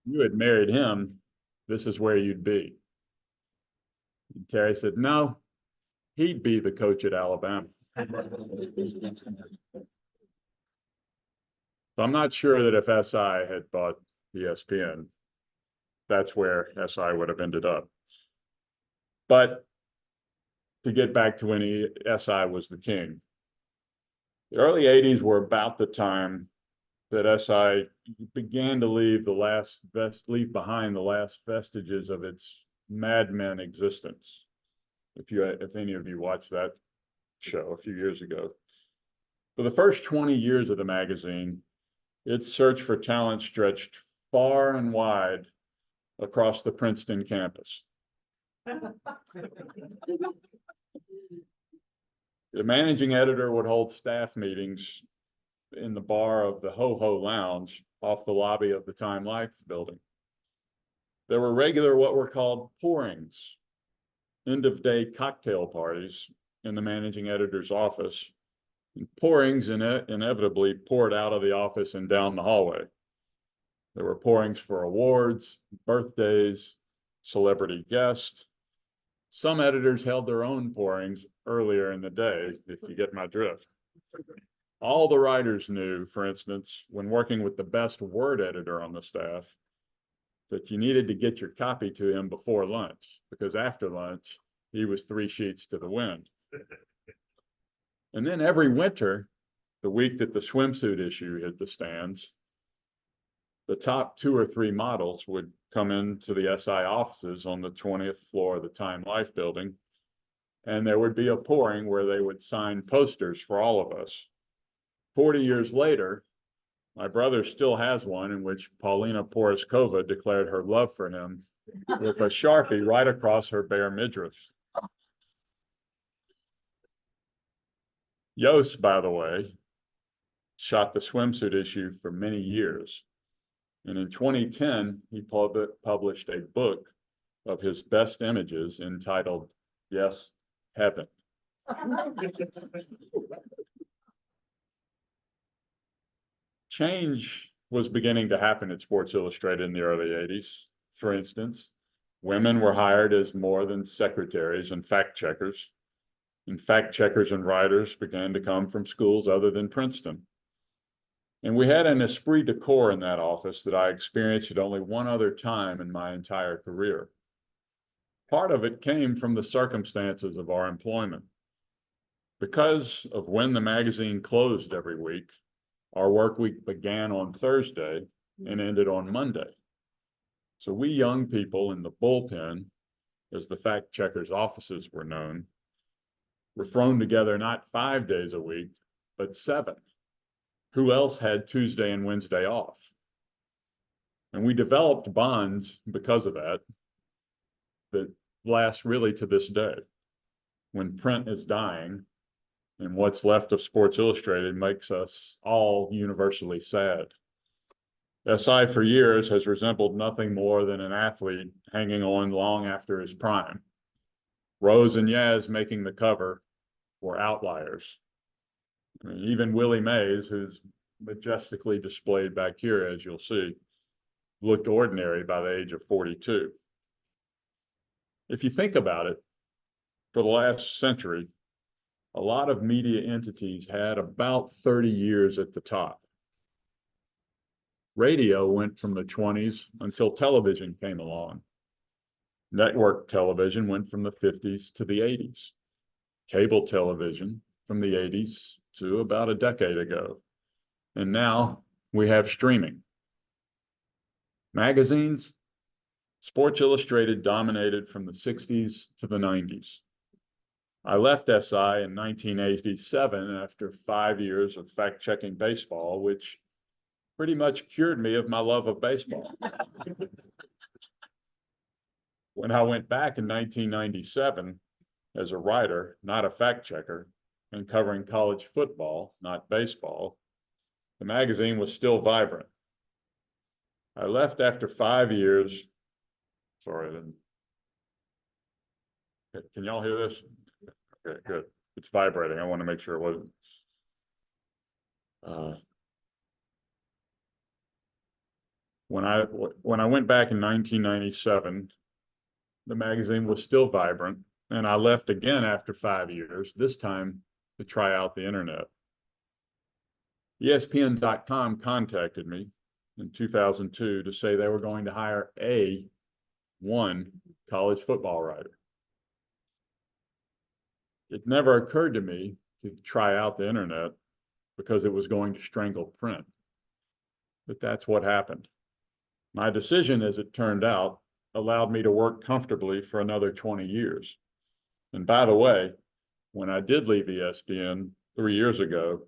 you had married him, this is where you'd be. And Terry said, no, he'd be the coach at Alabama. So I'm not sure that if SI had bought ESPN, that's where SI would have ended up. But to get back to when SI was the king, the early 80s were about the time that SI began to leave behind the last vestiges of its Mad Men existence. If any of you watched that show a few years ago. For the first 20 years of the magazine, its search for talent stretched far and wide across the Princeton campus. The managing editor would hold staff meetings in the bar of the Ho Ho Lounge off the lobby of the Time Life building. There were regular what were called pourings, end-of-day cocktail parties in the managing editor's office. And pourings inevitably poured out of the office and down the hallway. There were pourings for awards, birthdays, celebrity guests. Some editors held their own pourings earlier in the day, if you get my drift. All the writers knew, for instance, when working with the best word editor on the staff, that you needed to get your copy to him before lunch, because after lunch, he was 3 sheets to the wind. And then every winter, the week that the swimsuit issue hit the stands, the top 2 or 3 models would come into the SI offices on the 20th floor of the Time Life building, and there would be a pouring where they would sign posters for all of us. 40 years later, my brother still has one in which Paulina Poroskova declared her love for him with a Sharpie right across her bare midriff. Iooss, by the way, shot the swimsuit issue for many years. And in 2010, he published a book of his best images entitled, Yes, Heaven. Change was beginning to happen at Sports Illustrated in the early 80s. For instance, women were hired as more than secretaries and fact checkers. And fact checkers and writers began to come from schools other than Princeton. And we had an esprit de corps in that office that I experienced at only one other time in my entire career. Part of it came from the circumstances of our employment. Because of when the magazine closed every week, our work week began on Thursday and ended on Monday. So we young people in the bullpen, as the fact checkers' offices were known, were thrown together not 5 days a week, but 7. Who else had Tuesday and Wednesday off? And we developed bonds because of that last really to this day. When print is dying and what's left of Sports Illustrated makes us all universally sad. SI for years has resembled nothing more than an athlete hanging on long after his prime. Rose and Yaz making the cover were outliers. I mean, even Willie Mays, who's majestically displayed back here, as you'll see, looked ordinary by the age of 42. If you think about it, for the last century, a lot of media entities had about 30 years at the top. Radio went from the 20s until television came along. Network television went from the 50s to the 80s. Cable television from the 80s to about a decade ago. And now we have streaming. Magazines, Sports Illustrated dominated from the 60s to the 90s. I left SI in 1987 after 5 years of fact-checking baseball, which pretty much cured me of my love of baseball. When I went back in 1997 as a writer, not a fact-checker, and covering college football, not baseball, the magazine was still vibrant. I left after 5 years. Sorry, can y'all hear this? Okay, good. It's vibrating. I want to make sure it wasn't. When I went back in 1997, the magazine was still vibrant, and I left again after 5 years, this time to try out the internet. ESPN.com contacted me in 2002 to say they were going to hire one college football writer. It never occurred to me to try out the internet because it was going to strangle print. But that's what happened. My decision, as it turned out, allowed me to work comfortably for another 20 years. And by the way, when I did leave ESPN 3 years ago,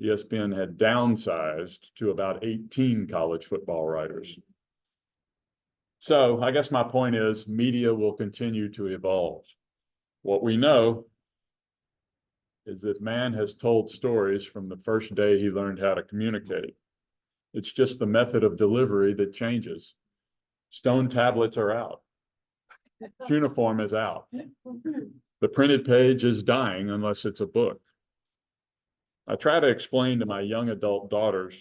ESPN had downsized to about 18 college football writers. So I guess my point is media will continue to evolve. What we know is that man has told stories from the first day he learned how to communicate. It's just the method of delivery that changes. Stone tablets are out. Cuneiform is out. The printed page is dying unless it's a book. I try to explain to my young adult daughters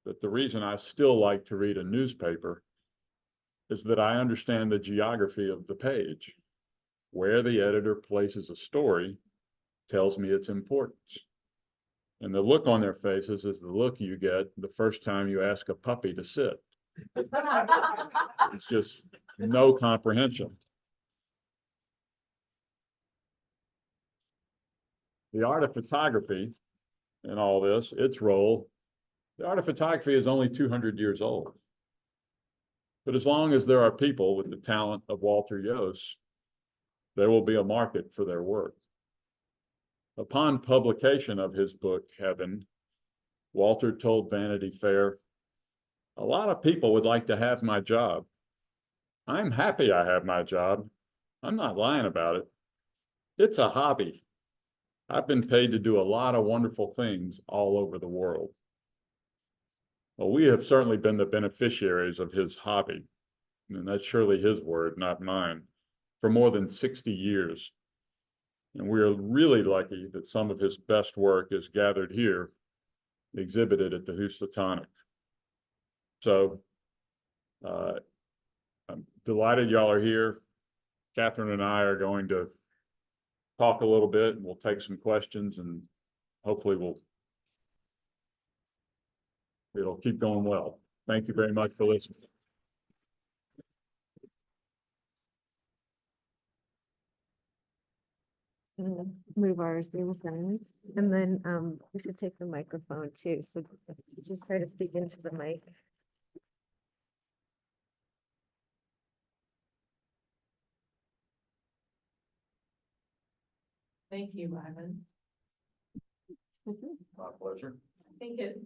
that the reason I still like to read a newspaper is that I understand the geography of the page. Where the editor places a story tells me its importance. And the look on their faces is the look you get the first time you ask a puppy to sit. It's just no comprehension. The art of photography in all this, its role, the art of photography is only 200 years old. But as long as there are people with the talent of Walter Iooss, there will be a market for their work. Upon publication of his book, Heaven, Walter told Vanity Fair, "A lot of people would like to have my job. I'm happy I have my job. I'm not lying about it. It's a hobby. I've been paid to do a lot of wonderful things all over the world." Well, we have certainly been the beneficiaries of his hobby, and that's surely his word, not mine, for more than 60 years. And we are really lucky that some of his best work is gathered here, exhibited at the Housatonic. So I'm delighted y'all are here. Kathryn and I are going to talk a little bit, and we'll take some questions, and hopefully it'll keep going well. Thank you very much for listening. Move our Zoom friends, and then we should take the microphone too, so just try to speak into the mic. Thank you, Ivan. My pleasure. I think it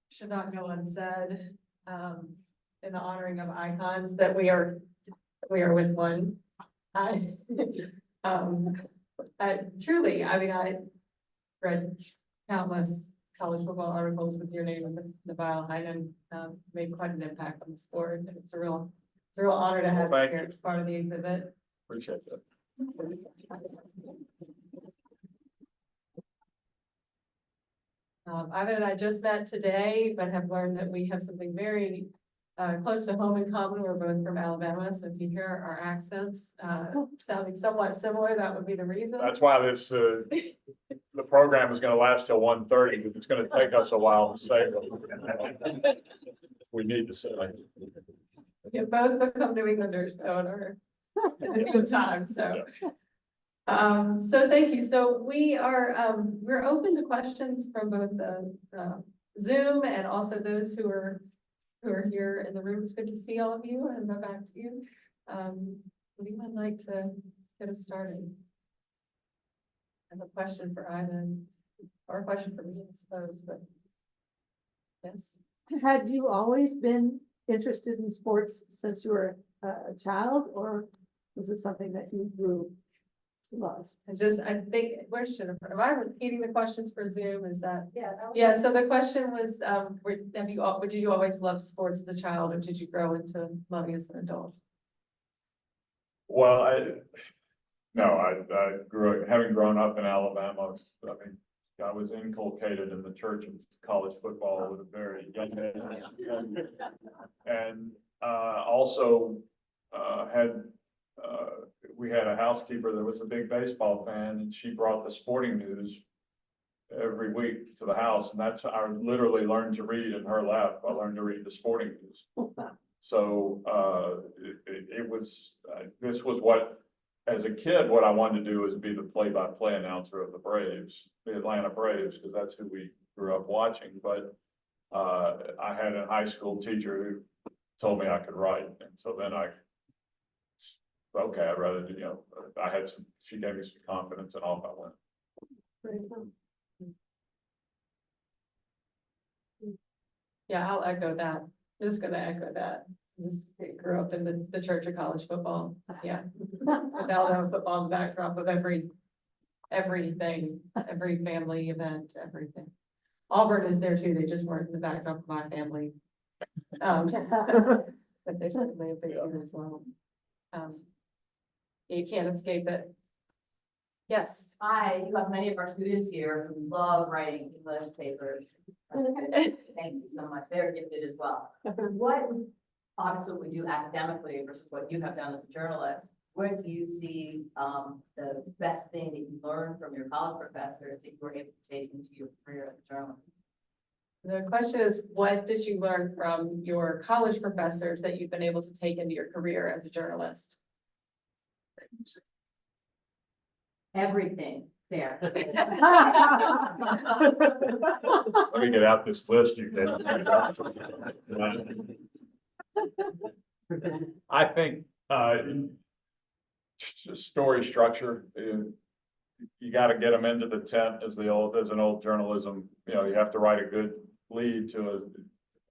should not go unsaid in the honoring of icons that we are with one. Truly, I mean, I read countless college football articles with your name and the Vile Heinen, made quite an impact on the sport. And it's a real honor to have you here as part of the exhibit. Appreciate that. Ivan and I just met today, but have learned that we have something very close to home in common. We're both from Alabama, so if you hear our accents sounding somewhat similar, that would be the reason. That's why this the program is going to last till 1:30, because it's going to take us a while to say what we need to say. We have both become New Englanders though in our time. So so thank you. So we are we're open to questions from both the Zoom and also those who are here in the room. It's good to see all of you, and go back to you. Would anyone like to get us started? I have a question for Ivan, or a question for me, I suppose, but yes. Had you always been interested in sports since you were a child, or was it something that you grew to love? I think, where should am I repeating the questions for Zoom? Is that? Yeah, so the question was, did you always love sports as a child, or did you grow into loving as an adult? Well, I grew up, having grown up in Alabama. I mean, I was inculcated in the church of college football with a very young age. And also we had a housekeeper that was a big baseball fan, and she brought the sporting news every week to the house, and that's how I literally learned to read in her lap. I learned to read the sporting news. So it was this was what, as a kid, what I wanted to do was be the play-by-play announcer of the Braves, the Atlanta Braves, because that's who we grew up watching. But I had a high school teacher who told me I could write, and so then okay, I'd rather do, she gave me some confidence, and off I went. Very cool. Yeah, I'll echo that. Just gonna echo that. Just grew up in the church of college football. Yeah. Without a football in the backdrop of everything, every family event, everything. Auburn is there too. They just weren't in the backdrop of my family. But they certainly have been as well. You can't escape it. Yes. Hi, you have many of our students here who love writing English papers. Thank you so much. They're gifted as well. What, obviously, we do academically versus what you have done as a journalist, where do you see the best thing that you learned from your college professors that you were able to take into your career as a journalist? The question is, what did you learn from your college professors that you've been able to take into your career as a journalist? Everything there. Let me get out this list you did. I think story structure, you got to get them into the tent as an old journalism. You have to write a good lead to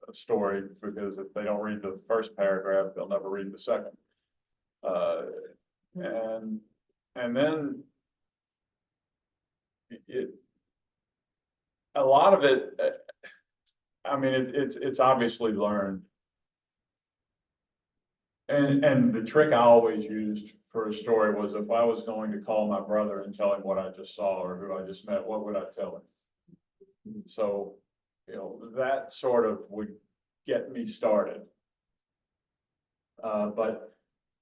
a story, because if they don't read the first paragraph, they'll never read the second. And then a lot of it, I mean, it's obviously learned. And the trick I always used for a story was, if I was going to call my brother and tell him what I just saw or who I just met, what would I tell him? So, that sort of would get me started. But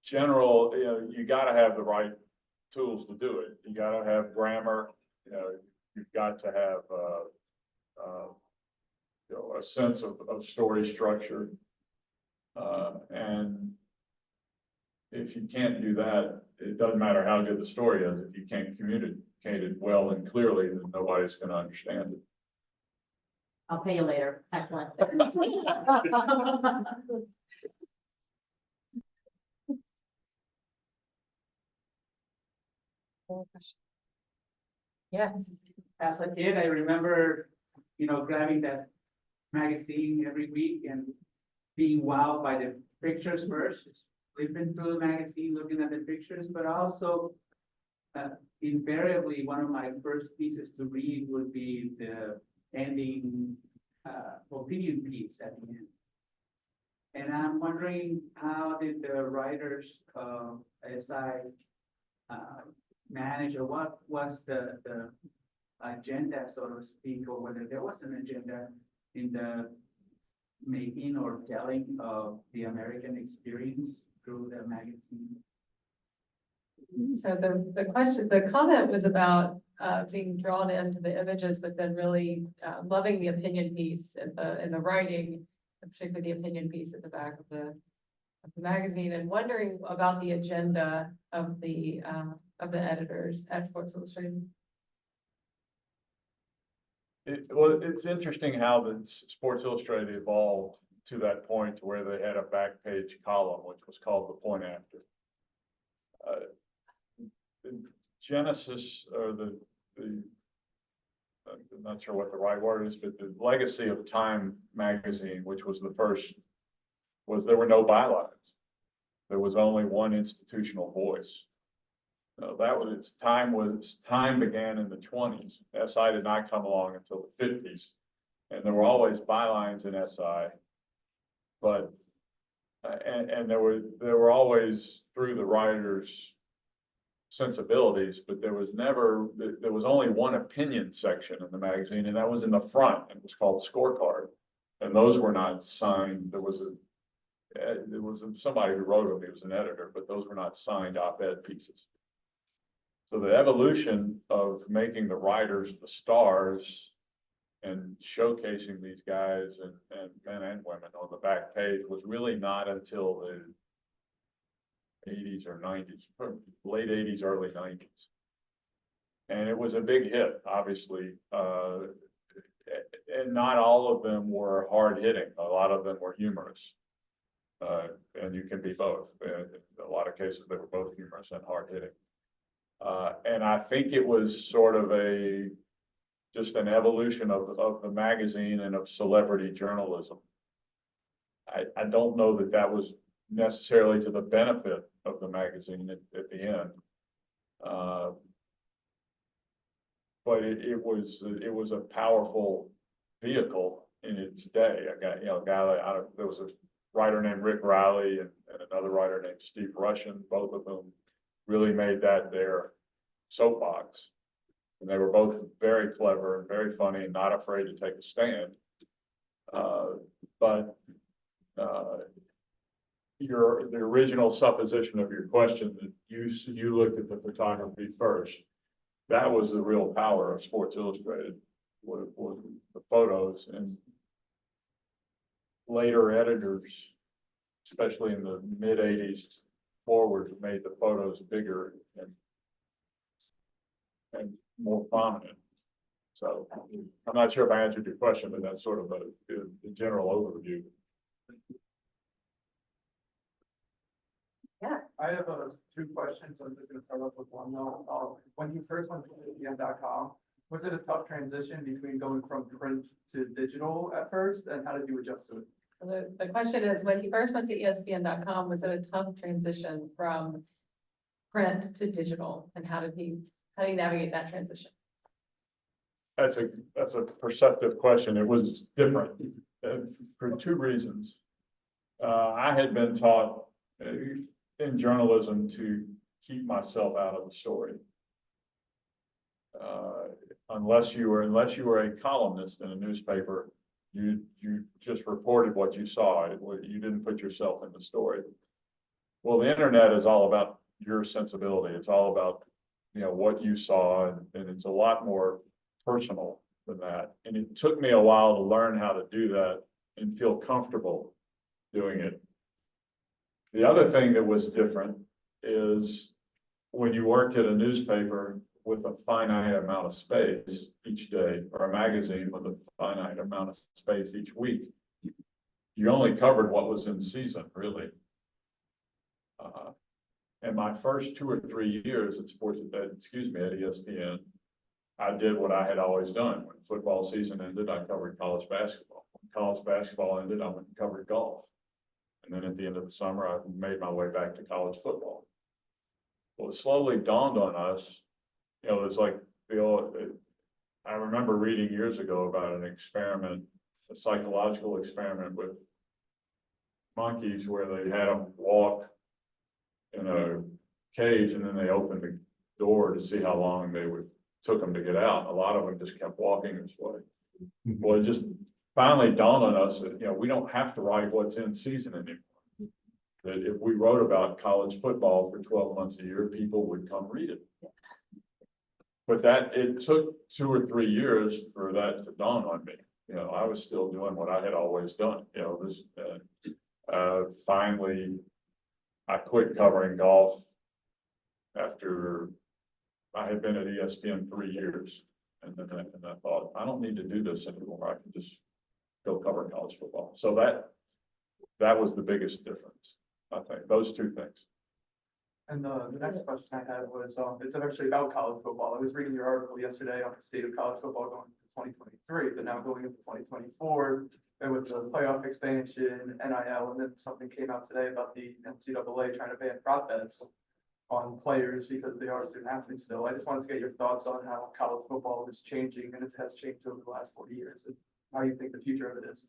general, you got to have the right tools to do it. You got to have grammar. You've got to have a sense of story structure, and if you can't do that, it doesn't matter how good the story is. If you can't communicate it well and clearly, then nobody's going to understand it. I'll pay you later. Excellent. Yes. As a kid, I remember, grabbing that magazine every week and being wowed by the pictures first, flipping through the magazine, looking at the pictures, but also invariably one of my first pieces to read would be the ending opinion piece at the end. And I'm wondering, how did the writers as I manage, or what was the agenda, so to speak, or whether there was an agenda in the making or telling of the American experience through the magazine? So the comment was about being drawn into the images, but then really loving the opinion piece in the writing, particularly the opinion piece at the back of the magazine, and wondering about the agenda of the editors at Sports Illustrated. It's interesting how the Sports Illustrated evolved to that point where they had a back page column, which was called The Point After. The genesis, or I'm not sure what the right word is, but the legacy of Time magazine, which was the first, was there were no bylines. There was only one institutional voice. That was its time. Time began in the 20s. SI did not come along until the 50s, and there were always bylines in SI, but and there were always, through the writers, sensibilities, but there was only one opinion section in the magazine, and that was in the front. It was called Scorecard. And those were not signed. There was somebody who wrote them, he was an editor, but those were not signed op-ed pieces. So the evolution of making the writers the stars and showcasing these guys and men and women on the back page was really not until the 80s or 90s, late 80s, early 90s. And it was a big hit, obviously. And not all of them were hard hitting. A lot of them were humorous. And you can be both. In a lot of cases, they were both humorous and hard hitting. And I think it was sort of just an evolution of the magazine and of celebrity journalism. I don't know that was necessarily to the benefit of the magazine at the end. But it was a powerful vehicle in its day. There was a writer named Rick Riley and another writer named Steve Rushin, both of whom really made that their soapbox. And they were both very clever and very funny and not afraid to take a stand. But the original supposition of your question that you looked at the photography first, that was the real power of Sports Illustrated, was the photos. And later editors, especially in the mid 80s forward, made the photos bigger and more prominent. So I'm not sure if I answered your question, but that's sort of the general overview. I have two questions. I'm just going to start off with one though. When you first went to ESPN.com, was it a tough transition between going from print to digital at first, and how did you adjust to it? The question is, when you first went to ESPN.com, was it a tough transition from print to digital, and how do you navigate that transition? That's a perceptive question. It was different for two reasons. I had been taught in journalism to keep myself out of the story. Unless you were a columnist in a newspaper, you just reported what you saw. You didn't put yourself in the story. Well, the internet is all about your sensibility. It's all about what you saw, and it's a lot more personal than that. And it took me a while to learn how to do that and feel comfortable doing it. The other thing that was different is when you worked at a newspaper with a finite amount of space each day, or a magazine with a finite amount of space each week, you only covered what was in season, really. And my first 2 or 3 years at ESPN, I did what I had always done. When football season ended, I covered college basketball. When college basketball ended, I went and covered golf. And then at the end of the summer, I made my way back to college football. Well, it slowly dawned on us, it's like I remember reading years ago about an experiment, a psychological experiment with monkeys, where they had them walk in a cage, and then they opened the door to see how long took them to get out. A lot of them just kept walking this way. Well, it just finally dawned on us that, we don't have to write what's in season anymore. That if we wrote about college football for 12 months a year, people would come read it. But it took 2 or 3 years for that to dawn on me. I was still doing what I had always done. Finally, I quit covering golf after I had been at ESPN 3 years. And I thought, I don't need to do this anymore. I can just go cover college football. So that was the biggest difference, I think, those two things. And the next question I had was, it's actually about college football. I was reading your article yesterday on the state of college football going into 2023, but now going into 2024, and with the playoff expansion, NIL, and then something came out today about the NCAA trying to ban prop bets on players because they are student athletes still. I just wanted to get your thoughts on how college football is changing, and it has changed over the last 40 years, and how you think the future of it is.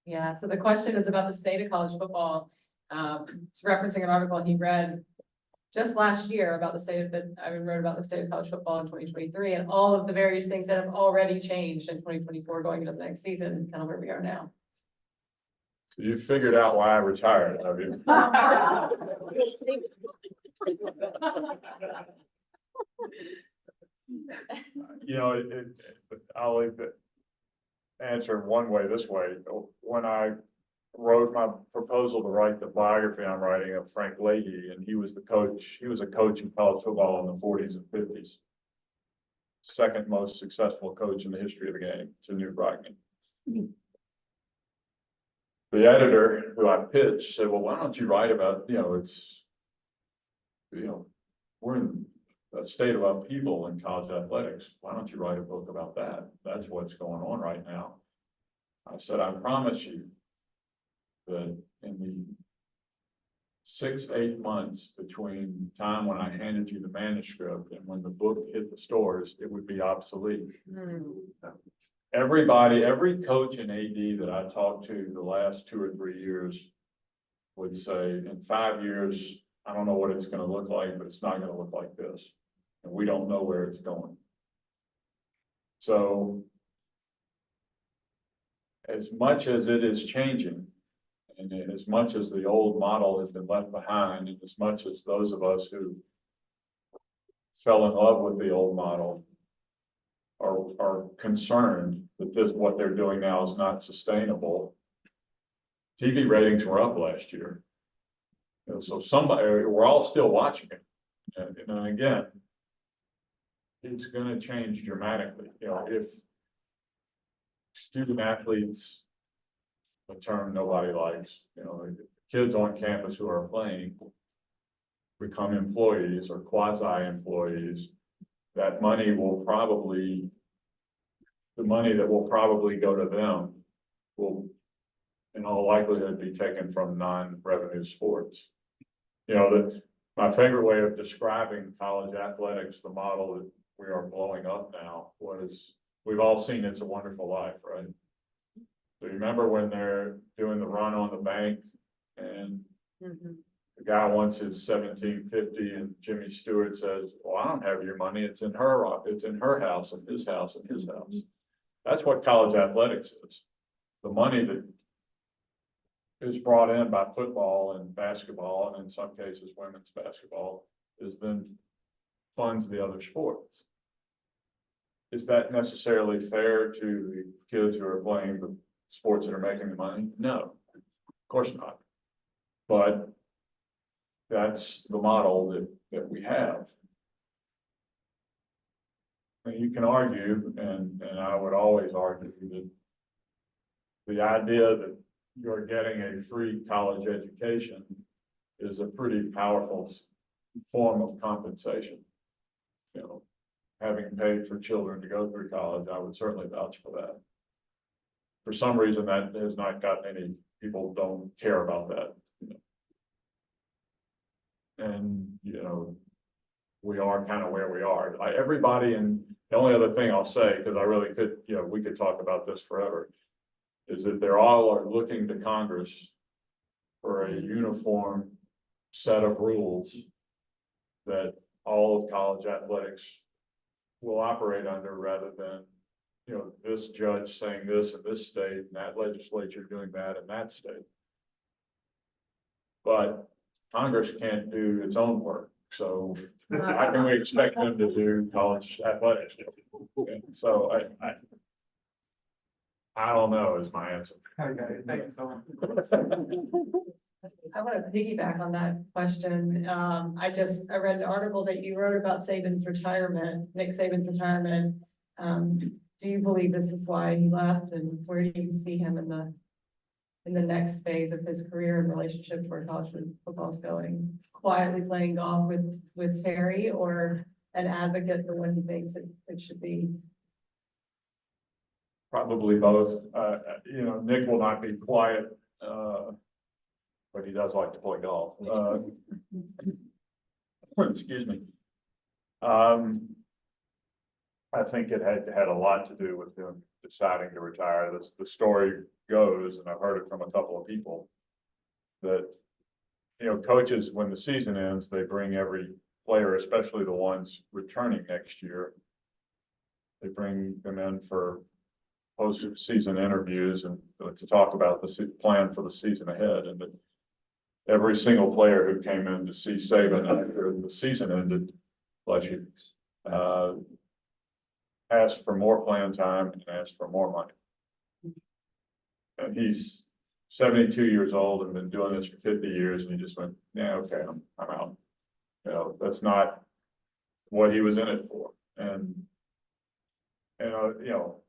Yeah, so the question is about the state of college football. It's referencing an article he read just last year about the state of I wrote about the state of college football in 2023 and all of the various things that have already changed in 2024 going into the next season, kind of where we are now. So you figured out why I retired, have you? You know, I'll leave the answer one way, this way. When I wrote my proposal to write the biography I'm writing of Frank Leahy, and he was the coach, he was a coach in college football in the 40s and 50s. Second most successful coach in the history of the game to New Brighton. The editor who I pitched said, well, why don't you write about, you know, it's, you know, we're in a state of upheaval in college athletics. Why don't you write a book about that? That's what's going on right now. I said, I promise you that in the 6-8 months between the time when I handed you the manuscript and when the book hit the stores, it would be obsolete. Everybody, every coach and AD that I talked to the last 2 or 3 years would say, in 5 years, I don't know what it's going to look like, but it's not going to look like this. And we don't know where it's going. So, as much as it is changing, and as much as the old model has been left behind, and as much as those of us who fell in love with the old model are concerned that this, what they're doing now is not sustainable. TV ratings were up last year. You know, so we're all still watching it. And again, it's going to change dramatically. You know, if student athletes, a term nobody likes, you know, kids on campus who are playing become employees or quasi-employees, that money will probably, the money that will probably go to them will in all likelihood be taken from non-revenue sports. You know, my favorite way of describing college athletics, the model that we are blowing up now, was we've all seen It's a Wonderful Life, right? So you remember when they're doing the run on the bank and the guy wants his $17.50 and Jimmy Stewart says, well, I don't have your money. It's in her house and his house and his house. That's what college athletics is. The money that is brought in by football and basketball, and in some cases women's basketball, is then funds the other sports. Is that necessarily fair to the kids who are playing the sports that are making the money? No, of course not. But that's the model that we have. And you can argue, and I would always argue that the idea that you're getting a free college education is a pretty powerful form of compensation. You know, having paid for children to go through college, I would certainly vouch for that. For some reason, that has not gotten any people don't care about that. You know. And, you know, we are kind of where we are. Everybody, and the only other thing I'll say, because I really could, you know, we could talk about this forever, is that they're all are looking to Congress for a uniform set of rules that all of college athletics will operate under, rather than, you know, this judge saying this in this state and that legislature doing that in that state. But Congress can't do its own work, so how can we expect them to do college athletics? So I don't know is my answer. Okay, thank you so much. I want to piggyback on that question. I read an article that you wrote about Saban's retirement, Nick Saban's retirement. Do you believe this is why he left, and where do you see him in the next phase of his career in relationship to where college football is going? Quietly playing golf with Terry, or an advocate for what he thinks it should be? Probably both. You know, Nick will not be quiet, but he does like to play golf. Excuse me. I think it had a lot to do with him deciding to retire. The story goes, and I've heard it from a couple of people, that you know, coaches, when the season ends, they bring every player, especially the ones returning next year. They bring them in for post-season interviews and to talk about the plan for the season ahead. And every single player who came in to see Saban after the season ended, bless you, asked for more playing time and asked for more money. And he's 72 years old and been doing this for 50 years, and he just went, yeah, okay, I'm out. You know, that's not what he was in it for. And you know,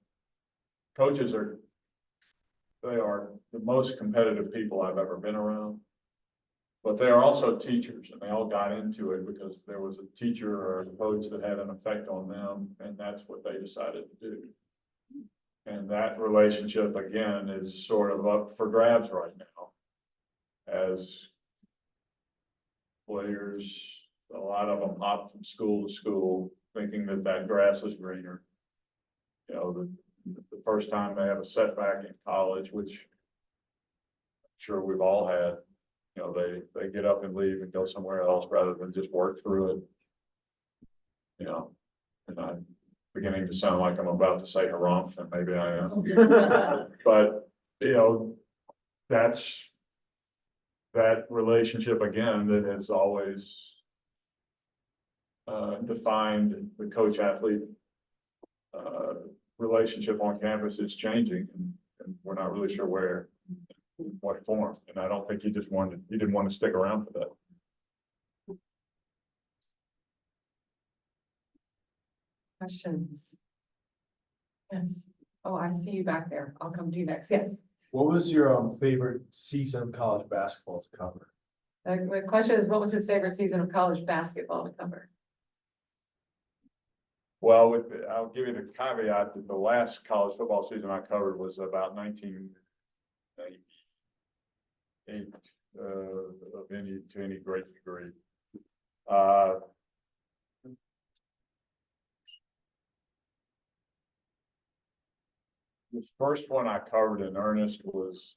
coaches they are the most competitive people I've ever been around. But they are also teachers, and they all got into it because there was a teacher or a coach that had an effect on them, and that's what they decided to do. And that relationship, again, is sort of up for grabs right now. As players, a lot of them hop from school to school, thinking that grass is greener. You know, the first time they have a setback in college, which I'm sure we've all had, you know, they get up and leave and go somewhere else rather than just work through it. You know, and I'm beginning to sound like I'm about to say harumph, and maybe I am. But, you know, that's that relationship again that has always defined the coach-athlete relationship on campus. Is changing, and we're not really sure where, what form. And I don't think he didn't want to stick around for that. Questions? Yes. Oh, I see you back there. I'll come to you next. Yes. What was your favorite season of college basketball to cover? The question is, what was his favorite season of college basketball to cover? Well, I'll give you the caveat that the last college football season I covered was about 1998 to any great degree. The first one I covered in earnest was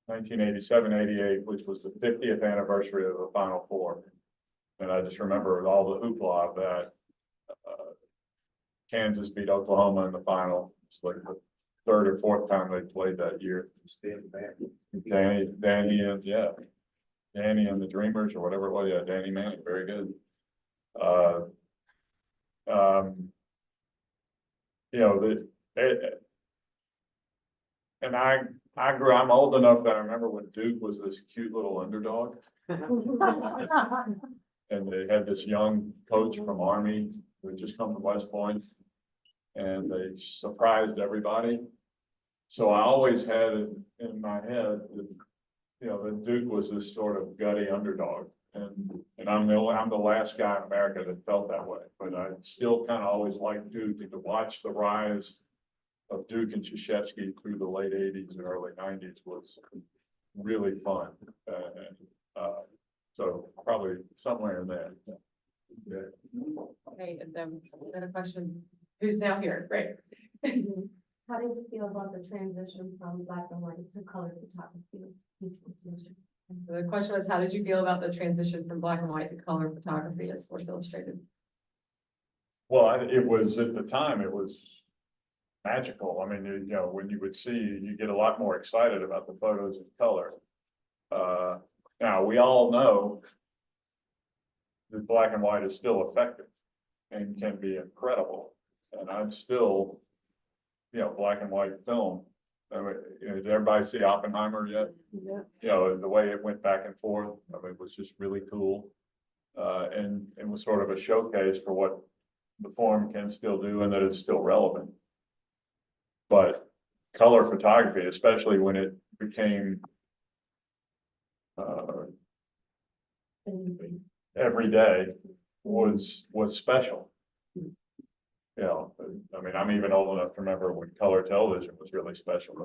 1987-88, which was the 50th anniversary of the Final Four. And I just remember all the hoopla of that. Kansas beat Oklahoma in the final. It's like the third or fourth time they played that year. Danny and Danny and the Dreamers or whatever it was. Yeah, Danny Manning, very good. You know, and I'm old enough that I remember when Duke was this cute little underdog. And they had this young coach from Army who had just come to West Point, and they surprised everybody. So I always had it in my head that, you know, that Duke was this sort of gutty underdog, and I'm the last guy in America that felt that way. But I still kind of always liked Duke, and to watch the rise of Duke and Krzyzewski through the late 80s and early 90s was really fun. So probably somewhere in there. Yeah. Okay, and then another question. Who's now here? Great. How did you feel about the transition from black and white to color photography? The question was, how did you feel about the transition from black and white to color photography at Sports Illustrated? Well, it was at the time, it was magical. I mean, you know, when you would see, you get a lot more excited about the photos in color. Now, we all know that black and white is still effective and can be incredible. And I'm still, you know, black and white film. I mean, you know, did everybody see Oppenheimer yet? Yeah. You know, the way it went back and forth, I mean, it was just really cool. And it was sort of a showcase for what the form can still do and that it's still relevant. But color photography, especially when it became every day, was special. You know, I mean, I'm even old enough to remember when color television was really special.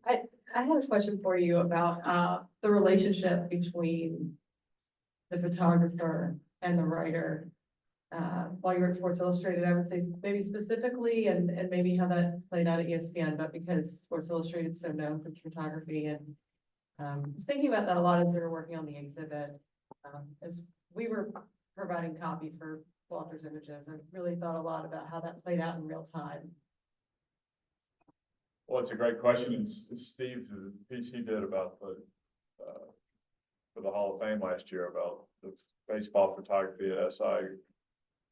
I had a question for you about the relationship between the photographer and the writer while you were at Sports Illustrated. I would say maybe specifically and maybe how that played out at ESPN, but because Sports Illustrated is so known for its photography and was thinking about that a lot as we were working on the exhibit. As we were providing copy for Walter's images, I really thought a lot about how that played out in real time. Well, it's a great question, and Steve, the piece he did about the, for the Hall of Fame last year about the baseball photography at SI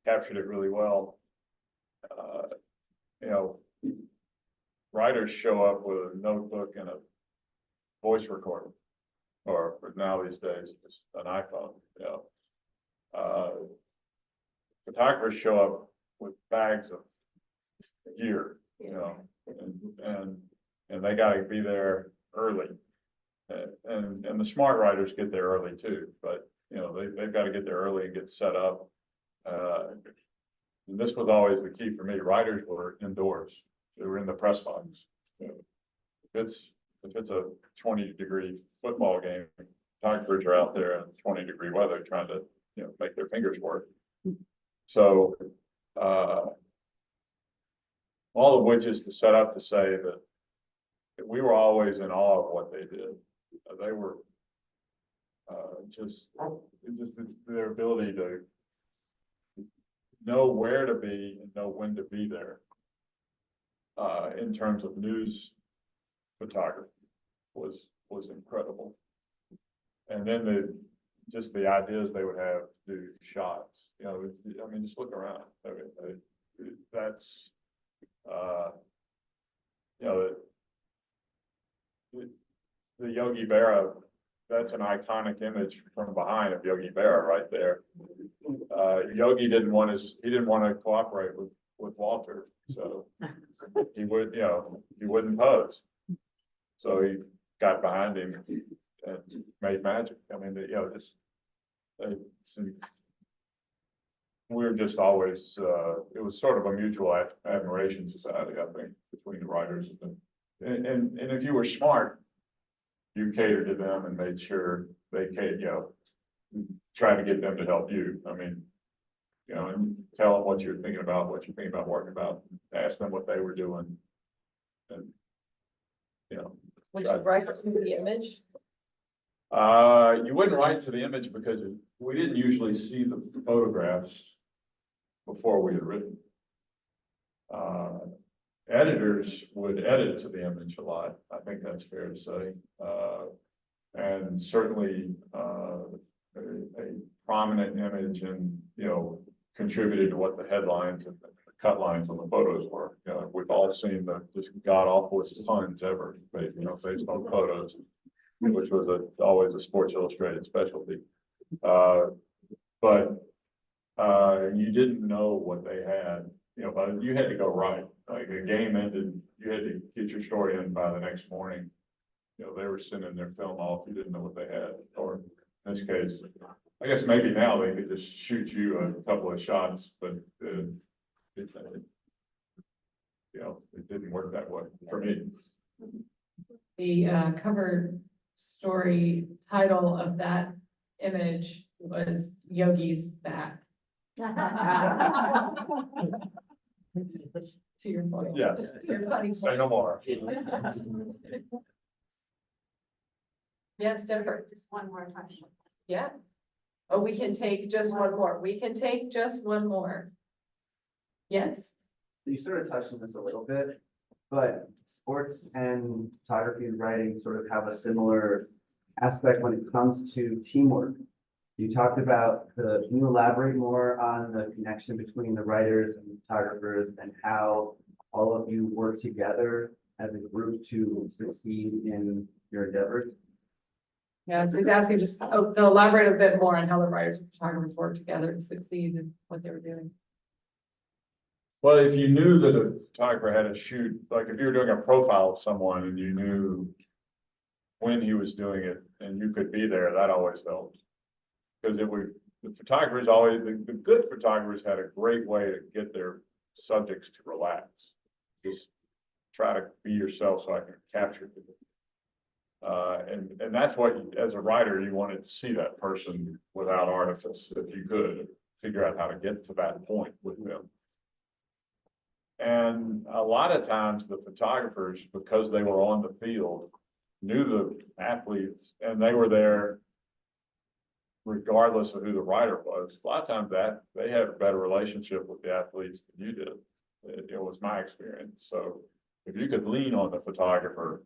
captured it really well. You know, writers show up with a notebook and a voice recorder, or now these days, just an iPhone, you know. Photographers show up with bags of gear, you know, and they gotta be there early. And the smart writers get there early too, but you know, they've got to get there early and get set up. And this was always the key for me. Writers were indoors. They were in the press box. You know, if it's a 20-degree football game, photographers are out there in 20-degree weather trying to, you know, make their fingers work. So all of which is to set up to say that we were always in awe of what they did. They were just their ability to know where to be and know when to be there in terms of news photography was incredible. And then the ideas they would have to do shots, you know, I mean, just look around. I mean, that's you know, the Yogi Berra, that's an iconic image from behind of Yogi Berra right there. Yogi didn't want to cooperate with Walter, so he would, you know, he wouldn't pose. So he got behind him and made magic. I mean, you know, just we were just always it was sort of a mutual admiration society, I think, between the writers and if you were smart, you catered to them and made sure they you know, try to get them to help you. I mean, you know, and tell them what you're thinking about, working about, ask them what they were doing. And, you know. Would you write to the image? You wouldn't write to the image because we didn't usually see the photographs before we had written. Editors would edit to the image a lot. I think that's fair to say. And certainly a prominent image and, you know, contributed to what the headlines and the cut lines on the photos were. You know, we've all seen the just god awfulest puns ever, you know, based on photos, which was always a Sports Illustrated specialty. But you didn't know what they had, you know, but you had to go right. Like a game ended, you had to get your story in by the next morning. You know, they were sending their film off. You didn't know what they had, or in this case, I guess maybe now they could just shoot you a couple of shots, but you know, it didn't work that way for me. The cover story title of that image was Yogi's back. To your point. Yeah. To your funny Say point. no more. Yes, Jennifer. Just one more question. Yeah. Oh, we can take just one more. We can take just one more. Yes. You sort of touched on this a little bit, but sports and photography and writing sort of have a similar aspect when it comes to teamwork. You talked about can you elaborate more on the connection between the writers and the photographers and how all of you work together as a group to succeed in your endeavors? Yeah, so he's asking just to elaborate a bit more on how the writers and photographers work together to succeed in what they were doing. Well, if you knew that a photographer had to shoot, like if you were doing a profile of someone and you knew when he was doing it and you could be there, that always helped. Because the photographers always, the good photographers had a great way to get their subjects to relax. Just try to be yourself so I can capture it. And that's what, as a writer, you wanted to see that person without artifice, if you could figure out how to get to that point with them. And a lot of times the photographers, because they were on the field, knew the athletes, and they were there regardless of who the writer was. A lot of times that they had a better relationship with the athletes than you did. It was my experience. So if you could lean on the photographer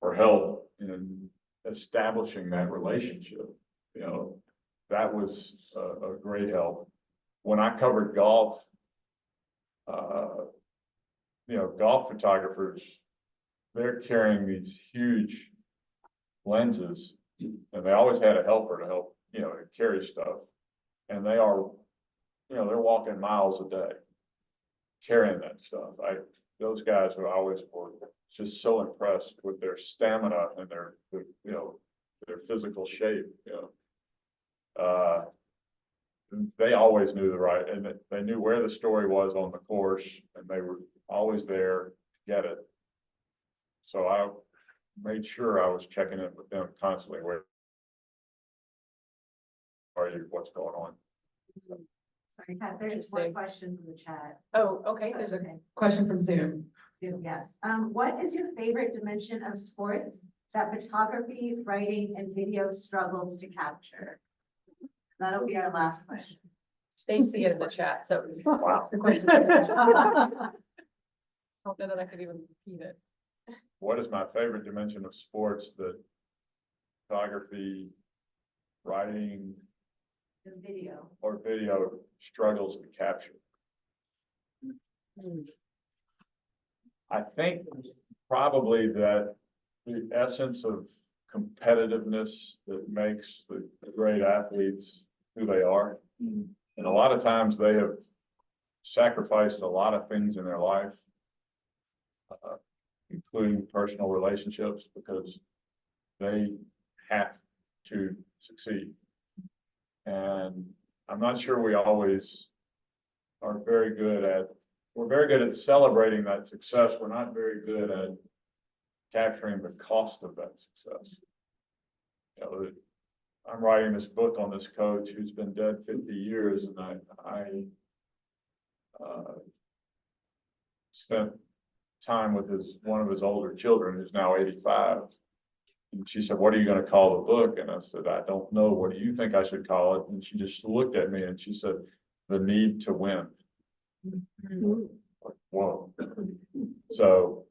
for help in establishing that relationship, you know, that was a great help. When I covered golf, you know, golf photographers, they're carrying these huge lenses, and they always had a helper to help, you know, carry stuff. And they are, you know, they're walking miles a day carrying that stuff. Those guys were always were just so impressed with their stamina and their, you know, their physical shape, you know. They always knew the right, and they knew where the story was on the course, and they were always there to get it. So I made sure I was checking in with them constantly. Where are you? What's going on? Sorry, Kat, there's one question from the chat. Oh, okay, there's a question from Zoom. Yes. What is your favorite dimension of sports that photography, writing, and video struggles to capture? That'll be our last question. They see it in the chat, so. Wow. The question- I don't know that I could even repeat it. What is my favorite dimension of sports that photography, writing, The video. or video struggles to capture? I think probably that the essence of competitiveness that makes the great athletes who they are. And a lot of times they have sacrificed a lot of things in their life, including personal relationships, because they have to succeed. And I'm not sure we always are very good at, we're very good at celebrating that success. We're not very good at capturing the cost of that success. You know, I'm writing this book on this coach who's been dead 50 years, and I spent time with one of his older children who's now 85. And she said, "What are you going to call the book?" And I said, "I don't know. What do you think I should call it?" And she just looked at me and she said, "The Need to Win." Like, whoa. So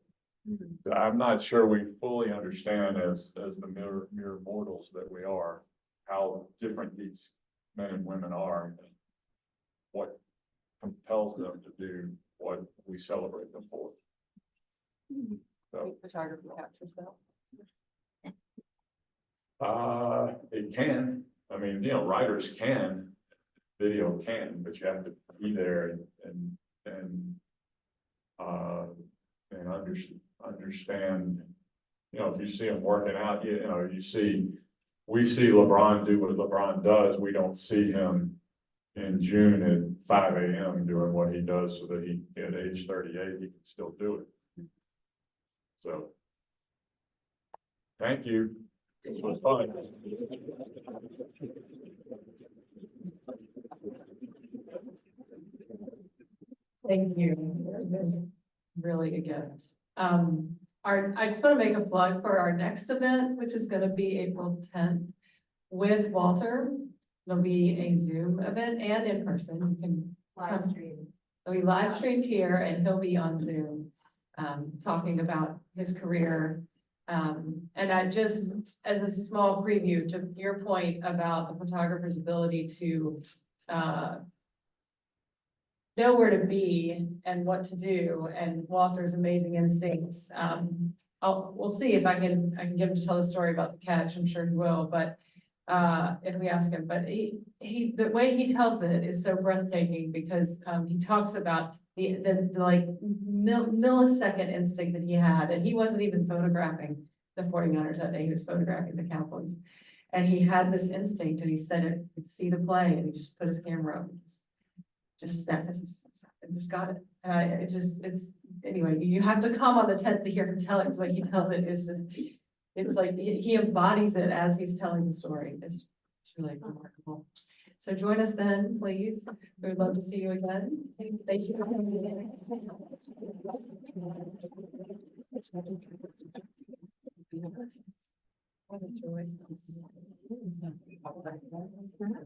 I'm not sure we fully understand as the mere mortals that we are, how different these men and women are, and what compels them to do what we celebrate them for. So, Photography captures that. it can, I mean, you know, writers can, video can, but you have to be there and understand, you know, if you see him working out, you know, we see LeBron do what LeBron does. We don't see him in June at 5 a.m. doing what he does so that he, at age 38, he can still do it. So, thank you. This was fun. Thank you. That's really a gift. I just want to make a plug for our next event, which is going to be April 10th with Walter. There'll be a Zoom event and in person. You can Live stream. It'll be live streamed here, and he'll be on Zoom, talking about his career. And I just, as a small preview to your point about the photographer's ability to know where to be and what to do, and Walter's amazing instincts. We'll see if I can get him to tell the story about the catch. I'm sure he will, but if we ask him, but the way he tells it is so breathtaking, because he talks about the like millisecond instinct that he had, and he wasn't even photographing the 49ers that day, he was photographing the Cowboys. And he had this instinct, and he said it, could see the play, and he just put his camera up and just snaps and just got it. It's anyway, you have to come on the 10th to hear him tell it, because what he tells it is just, it's like he embodies it as he's telling the story. It's really remarkable. So join us then, please. We would love to see you again. Thank you for coming. enjoy.